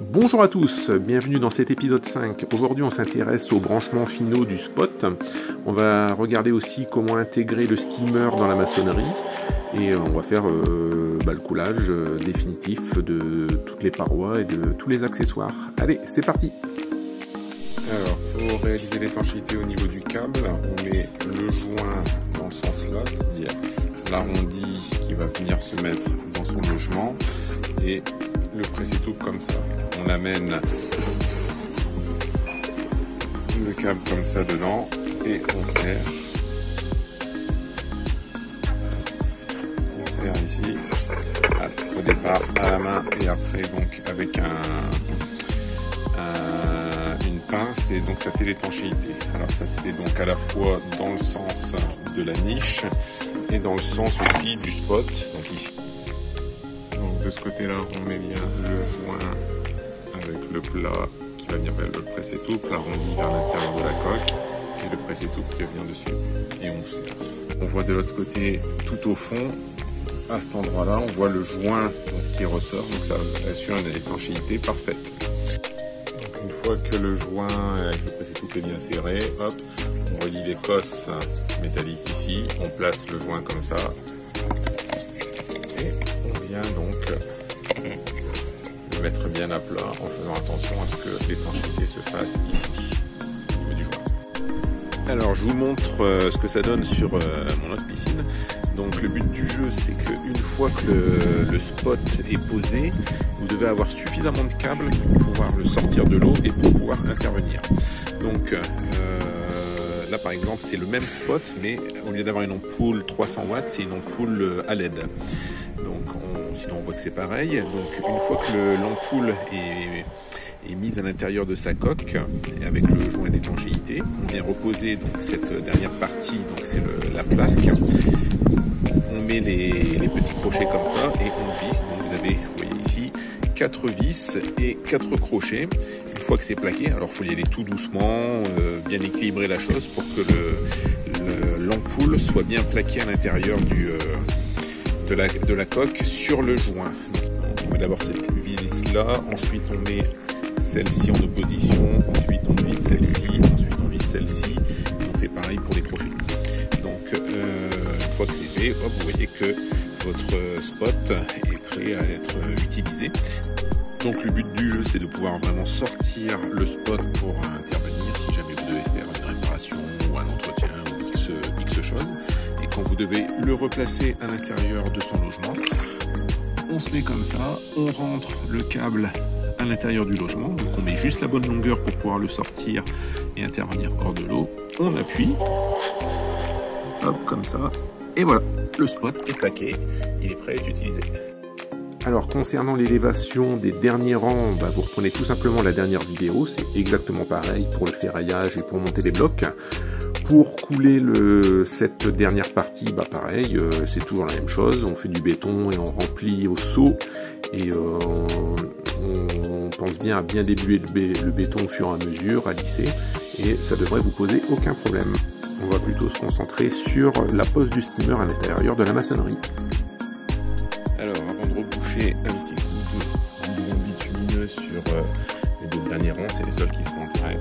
Bonjour à tous, bienvenue dans cet épisode 5. Aujourd'hui on s'intéresse aux branchements finaux du spot. On va regarder aussi comment intégrer le skimmer dans la maçonnerie. Et on va faire le coulage définitif de toutes les parois et de tous les accessoires. Allez, c'est parti. Alors, pour réaliser l'étanchéité au niveau du câble, on met le joint dans le sens là, c'est-à-dire l'arrondi qui va venir se mettre dans son logement et le presse-tout comme ça. On amène le câble comme ça dedans et on serre. On serre ici au départ à la main et après donc avec une pince, et donc ça fait l'étanchéité. Alors ça se fait donc à la fois dans le sens de la niche et dans le sens aussi du spot, donc ici. Donc de ce côté là on met bien le joint avec le plat qui va venir vers le presse-tout, l'arrondi vers l'intérieur de la coque et le presse-tout qui vient dessus et on serre. On voit de l'autre côté tout au fond, à cet endroit là on voit le joint donc, qui ressort, donc ça assure une étanchéité parfaite. Donc une fois que le joint avec le presse-tout est bien serré, hop, on relie les cosses métalliques ici, on place le joint comme ça et on vient donc le mettre bien à plat en faisant attention à ce que l'étanchéité se fasse ici au niveau du joint. Alors je vous montre ce que ça donne sur mon autre piscine. Donc le but du jeu, c'est qu'une fois que le spot est posé, vous devez avoir suffisamment de câbles pour pouvoir le sortir de l'eau et pour pouvoir intervenir. Donc là par exemple c'est le même spot, mais au lieu d'avoir une ampoule 300 watts, c'est une ampoule à LED. Donc sinon on voit que c'est pareil. Donc une fois que l'ampoule est mise à l'intérieur de sa coque avec le joint d'étanchéité, on vient reposer donc cette dernière partie, donc c'est la flasque. On met les petits crochets comme ça et on visse. Donc vous avez, vous voyez ici, 4 vis et 4 crochets. Une fois que c'est plaqué, alors il faut y aller tout doucement, bien équilibrer la chose pour que l'ampoule soit bien plaquée à l'intérieur de la coque sur le joint. Donc, on met d'abord cette vis là, ensuite on met celle-ci en opposition, ensuite on visse celle-ci, ensuite on visse celle-ci. On fait pareil pour les crochets. Donc une fois que c'est fait, hop, vous voyez que votre spot est prêt à être utilisé. Donc le but du jeu, c'est de pouvoir vraiment sortir le spot pour intervenir si jamais vous devez faire une réparation ou un entretien ou X chose. Et quand vous devez le replacer à l'intérieur de son logement, on se met comme ça, on rentre le câble à l'intérieur du logement, donc on met juste la bonne longueur pour pouvoir le sortir et intervenir hors de l'eau. On appuie, hop, comme ça, et voilà, le spot est plaqué, il est prêt à être utilisé. Alors concernant l'élévation des derniers rangs, vous reprenez tout simplement la dernière vidéo, c'est exactement pareil pour le ferraillage et pour monter les blocs. Pour couler cette dernière partie, pareil, c'est toujours la même chose, on fait du béton et on remplit au seau, et on pense bien à bien débuer le béton au fur et à mesure, à lisser, et ça devrait vous poser aucun problème. On va plutôt se concentrer sur la pose du skimmer à l'intérieur de la maçonnerie. Alors, avant de reboucher un petit coup de goudron bitumineux sur les deux derniers rangs, c'est les seuls qui seront prêts.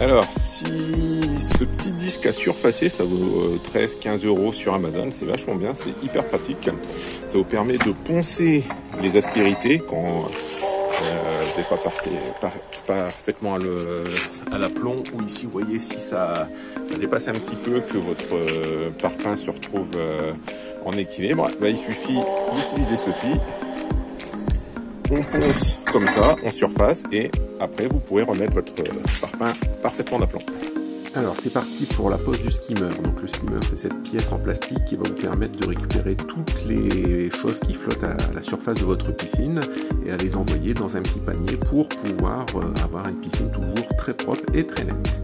Alors, si ce petit disque à surfacer, ça vaut 13-15 € sur Amazon, c'est vachement bien, c'est hyper pratique. Ça vous permet de poncer les aspérités quand vous n'êtes pas parfaitement à l'aplomb, ou ici, vous voyez, si ça dépasse un petit peu, que votre parpaing se retrouve en équilibre, il suffit d'utiliser ceci. On ponce comme ça, en surface, et après vous pourrez remettre votre parpaing parfaitement d'aplomb. Alors c'est parti pour la pose du skimmer. Donc le skimmer, c'est cette pièce en plastique qui va vous permettre de récupérer toutes les choses qui flottent à la surface de votre piscine et à les envoyer dans un petit panier pour pouvoir avoir une piscine toujours très propre et très nette.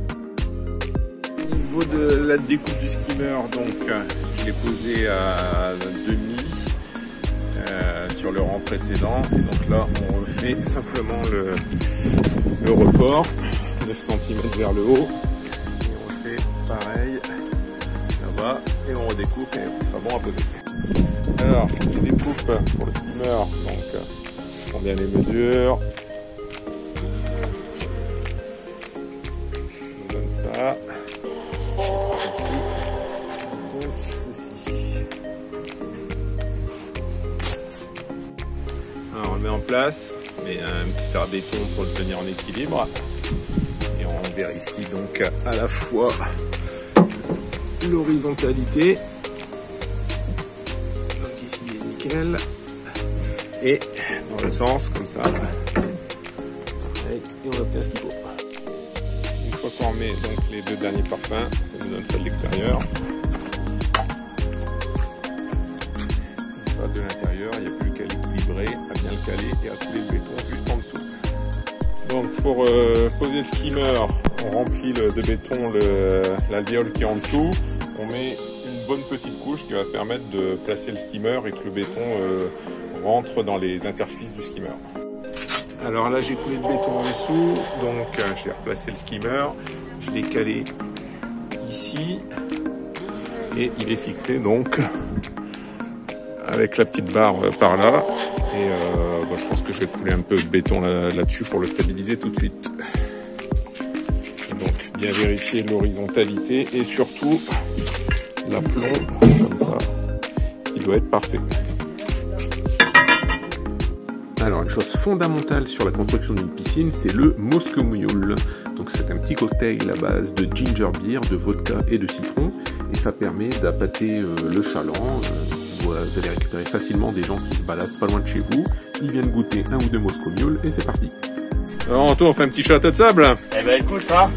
Au niveau de la découpe du skimmer, donc je l'ai posé à demi sur le rang précédent, et donc là on refait simplement le report 9 cm vers le haut, et on fait pareil là-bas et on redécoupe et on sera bon à poser. Alors les découpes pour le skimmer, donc Je prends bien les mesures. Je donne ça. Alors on le met en place, mais un petit fer à béton pour le tenir en équilibre. Et on vérifie donc à la fois l'horizontalité. Donc ici il est nickel. Et dans le sens, comme ça. Et on obtient ce qu'il faut. Une fois qu'on remet donc les deux derniers parfums, ça nous donne ça de l'extérieur. Ça de l'intérieur, il n'y a plus qu'à l'équilibrer, à bien le caler et à couler le béton juste en dessous. Donc pour poser le skimmer, on remplit de béton l'alvéole qui est en dessous. On met une bonne petite couche qui va permettre de placer le skimmer et que le béton rentre dans les interstices du skimmer. Alors là j'ai coulé le béton en dessous, donc j'ai replacé le skimmer, je l'ai calé ici et il est fixé donc avec la petite barre par là et je pense que je vais couler un peu de béton là-dessus pour le stabiliser tout de suite. Donc bien vérifier l'horizontalité et surtout l'aplomb comme ça qui doit être parfait. Alors une chose fondamentale sur la construction d'une piscine, c'est le Moscow Mule. Donc c'est un petit cocktail à base de ginger beer, de vodka et de citron, et ça permet d'appâter le chaland. Vous allez récupérer facilement des gens qui se baladent pas loin de chez vous. Ils viennent goûter un ou deux Moscow Mule et c'est parti. Alors Anto, on fait un petit château de sable. Eh ben écoute, hein.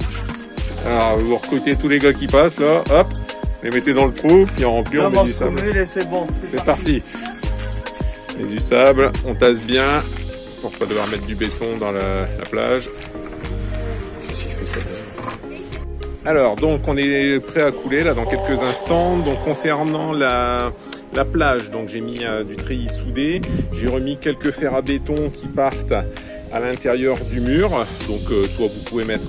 Alors vous recrutez tous les gars qui passent là, hop, les mettez dans le trou, puis on remplit, on met du sable. C'est bon, c'est parti. Et du sable, on tasse bien pour pas devoir mettre du béton dans la plage. Alors donc on est prêt à couler là dans quelques instants. Donc concernant la plage, donc j'ai mis du treillis soudé, j'ai remis quelques fers à béton qui partent à l'intérieur du mur. Donc soit vous pouvez mettre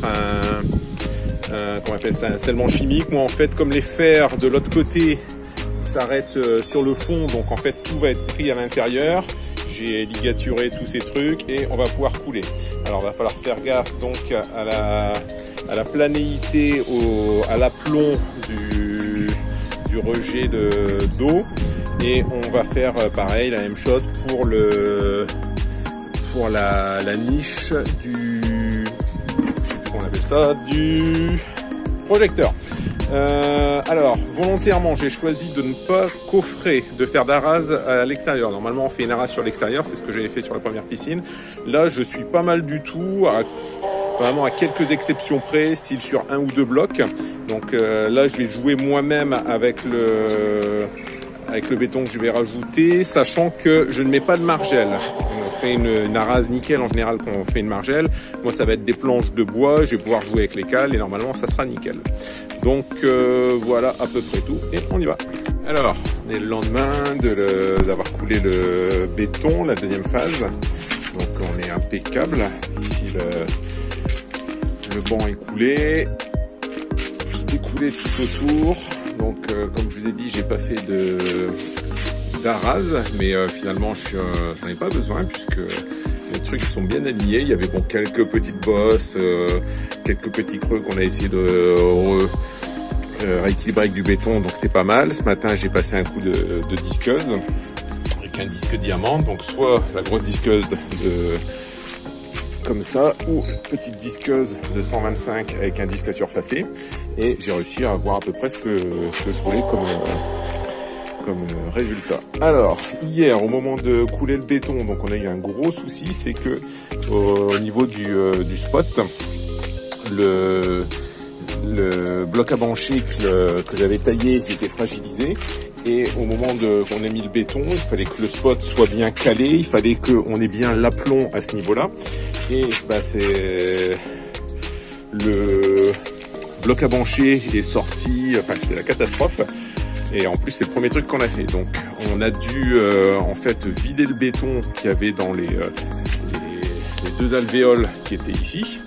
comment on appelle ça, un scellement chimique. Moi en fait comme les fers de l'autre côté s'arrête sur le fond, donc en fait tout va être pris à l'intérieur. J'ai ligaturé tous ces trucs et on va pouvoir couler. Alors il va falloir faire gaffe donc à la planéité, à l'aplomb du rejet d'eau, et on va faire pareil, la même chose pour la niche du, on appelle ça, du projecteur. Alors, volontairement, j'ai choisi de ne pas coffrer, de faire d'arase à l'extérieur. Normalement, on fait une arase sur l'extérieur, c'est ce que j'avais fait sur la première piscine. Là, je suis pas mal du tout, vraiment à quelques exceptions près, style sur un ou deux blocs. Donc là, je vais jouer moi-même avec le béton que je vais rajouter, sachant que je ne mets pas de margelle. On fait une arase nickel en général quand on fait une margelle. Moi, ça va être des planches de bois, je vais pouvoir jouer avec les cales et normalement, ça sera nickel. Donc voilà à peu près tout et on y va. Alors, on est le lendemain d'avoir coulé le béton, la deuxième phase. Donc on est impeccable. Ici le banc est coulé. Tout est coulé tout autour. Donc comme je vous ai dit, j'ai pas fait d'arase, mais finalement j'en ai pas besoin puisque les trucs sont bien alignés. Il y avait quelques petites bosses, quelques petits creux qu'on a essayé de rééquilibrer avec du béton, donc c'était pas mal. Ce matin j'ai passé un coup de disqueuse avec un disque diamant, donc soit la grosse disqueuse comme ça, ou une petite disqueuse de 125 avec un disque à surfacer, et j'ai réussi à avoir à peu près ce que je voulais comme résultat. Alors hier au moment de couler le béton, donc on a eu un gros souci, c'est que au niveau du spot, le bloc à brancher que j'avais taillé, il était fragilisé, et au moment qu'on ait mis le béton, il fallait que le spot soit bien calé, il fallait qu'on ait bien l'aplomb à ce niveau-là, et c'est le bloc à brancher est sorti, enfin c'était la catastrophe, et en plus c'est le premier truc qu'on a fait. Donc on a dû en fait vider le béton qu'il y avait dans les deux alvéoles qui étaient ici.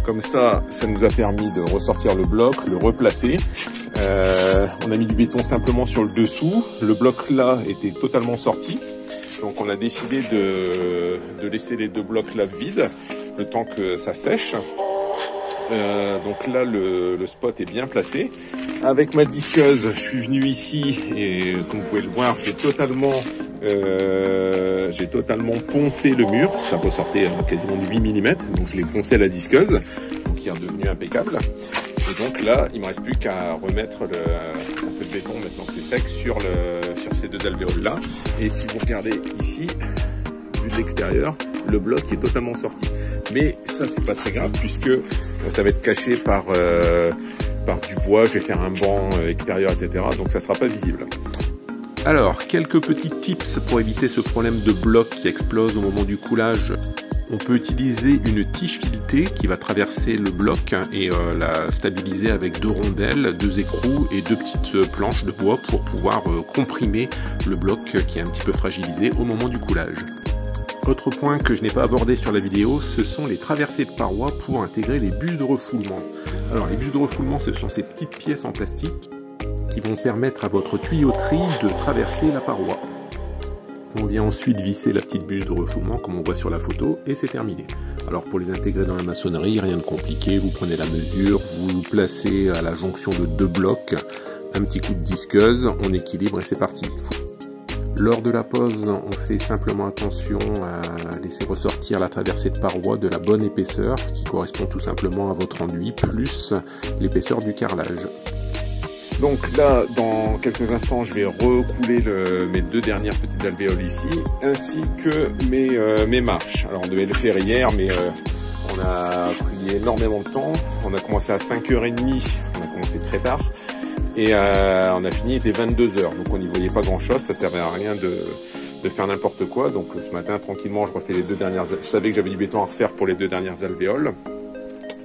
Comme ça, ça nous a permis de ressortir le bloc, le replacer. On a mis du béton simplement sur le dessous. Le bloc là était totalement sorti. Donc on a décidé de laisser les 2 blocs là vides, le temps que ça sèche. Donc là le spot est bien placé. Avec ma disqueuse, je suis venu ici et comme vous pouvez le voir, j'ai totalement poncé le mur. Ça ressortait quasiment de 8 mm, donc je l'ai poncé à la disqueuse, donc il est redevenu impeccable. Et donc là, il ne me reste plus qu'à remettre un peu de béton maintenant que c'est sec sur ces 2 alvéoles là. Et si vous regardez ici, vu de l'extérieur, le bloc est totalement sorti. Mais ça, c'est pas très grave puisque ça va être caché par du bois. Je vais faire un banc extérieur, etc. Donc ça sera pas visible. Alors, quelques petits tips pour éviter ce problème de bloc qui explose au moment du coulage. On peut utiliser une tige filetée qui va traverser le bloc et la stabiliser avec 2 rondelles, 2 écrous et 2 petites planches de bois pour pouvoir comprimer le bloc qui est un petit peu fragilisé au moment du coulage. Autre point que je n'ai pas abordé sur la vidéo, ce sont les traversées de parois pour intégrer les bûches de refoulement. Alors les bûches de refoulement, ce sont ces petites pièces en plastique qui vont permettre à votre tuyauterie de traverser la paroi. On vient ensuite visser la petite bûche de refoulement comme on voit sur la photo et c'est terminé. Alors pour les intégrer dans la maçonnerie, rien de compliqué, vous prenez la mesure, vous placez à la jonction de 2 blocs, un petit coup de disqueuse, on équilibre et c'est parti. Lors de la pose, on fait simplement attention à laisser ressortir la traversée de paroi de la bonne épaisseur qui correspond tout simplement à votre enduit plus l'épaisseur du carrelage. Donc là, dans quelques instants, je vais recouler mes 2 dernières petites alvéoles ici, ainsi que mes marches. Alors on devait le faire hier, mais on a pris énormément de temps. On a commencé à 5h30, on a commencé très tard. Et on a fini, il était 22h, donc on n'y voyait pas grand chose, ça servait à rien de faire n'importe quoi. Donc ce matin, tranquillement, je refais les 2 dernières, je savais que j'avais du béton à refaire pour les 2 dernières alvéoles.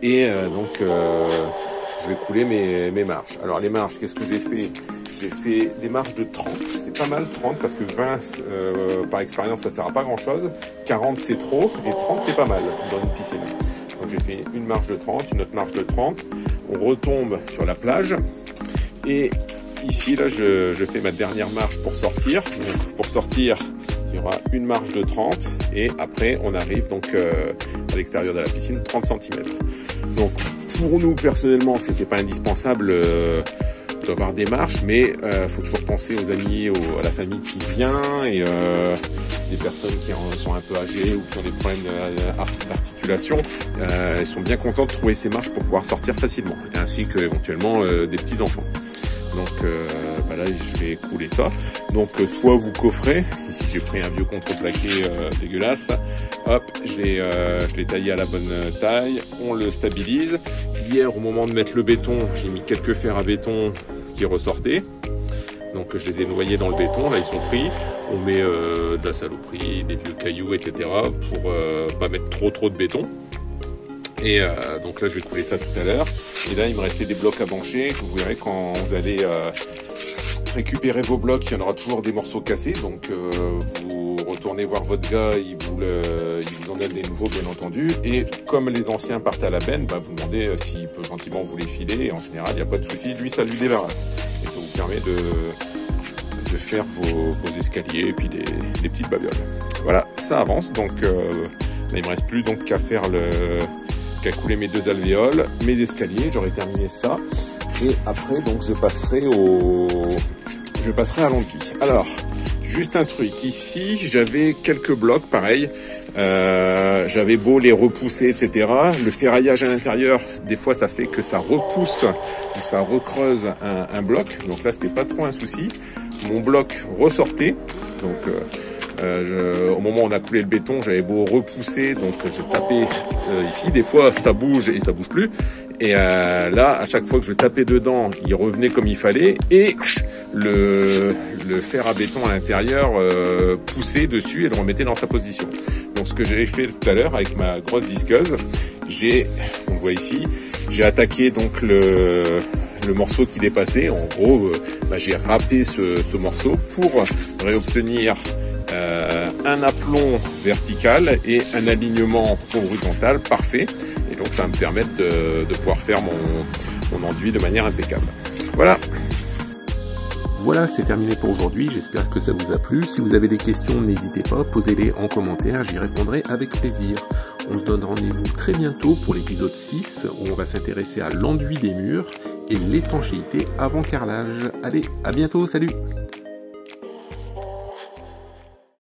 Et donc je vais couler mes marches. Alors les marches, qu'est-ce que j'ai fait? J'ai fait des marches de 30, c'est pas mal 30 parce que 20 par expérience ça sert à pas grand chose, 40 c'est trop et 30 c'est pas mal dans une piscine. Donc j'ai fait une marche de 30, une autre marche de 30, on retombe sur la plage. Et ici, là, je fais ma dernière marche pour sortir. Donc, pour sortir, il y aura une marche de 30 et après, on arrive donc à l'extérieur de la piscine, 30 cm. Donc, pour nous, personnellement, c'était pas indispensable d'avoir des marches, mais faut toujours penser aux amis, à la famille qui vient et des personnes qui sont un peu âgées ou qui ont des problèmes d'articulation. Elles sont bien contentes de trouver ces marches pour pouvoir sortir facilement, ainsi que éventuellement des petits enfants. Donc là je vais couler ça. Donc soit vous coffrez, ici j'ai pris un vieux contreplaqué dégueulasse, hop, je l'ai taillé à la bonne taille, on le stabilise. Hier au moment de mettre le béton, j'ai mis quelques fers à béton qui ressortaient. Donc je les ai noyés dans le béton, là ils sont pris. On met de la saloperie, des vieux cailloux, etc. pour pas mettre trop de béton. Et donc là je vais couler ça tout à l'heure. Et là il me restait des blocs à bancher. Vous verrez quand vous allez récupérer vos blocs, il y en aura toujours des morceaux cassés. Donc vous retournez voir votre gars, il vous en donne des nouveaux bien entendu. Et comme les anciens partent à la benne, vous demandez s'il peut gentiment vous les filer. Et en général il n'y a pas de souci, lui ça lui débarrasse. Et ça vous permet de faire vos escaliers et puis des petites babioles. Voilà, ça avance. Donc là, il me reste plus donc qu'à faire qu'à couler mes 2 alvéoles, mes escaliers, j'aurai terminé ça. Et après, donc, je passerai à l'enduit. Alors, juste un truc, ici, j'avais quelques blocs, pareil. J'avais beau les repousser, etc. Le ferraillage à l'intérieur, des fois, ça fait que ça repousse ou ça recreuse un bloc. Donc là, c'était pas trop un souci. Mon bloc ressortait. Donc, au moment où on a coulé le béton, j'avais beau repousser, donc je tapais ici. Des fois, ça bouge et ça bouge plus. Et là, à chaque fois que je tapais dedans, il revenait comme il fallait. Et le fer à béton à l'intérieur poussait dessus et le remettait dans sa position. Donc ce que j'ai fait tout à l'heure avec ma grosse disqueuse, on voit ici, j'ai attaqué donc le morceau qui dépassait. En gros, j'ai râpé ce morceau pour réobtenir un aplomb vertical et un alignement horizontal parfait. Et donc ça va me permettre de pouvoir faire mon enduit de manière impeccable. Voilà. Voilà, c'est terminé pour aujourd'hui, j'espère que ça vous a plu. Si vous avez des questions, n'hésitez pas, posez-les en commentaire, j'y répondrai avec plaisir. On se donne rendez-vous très bientôt pour l'épisode 6, où on va s'intéresser à l'enduit des murs et l'étanchéité avant carrelage. Allez, à bientôt, salut!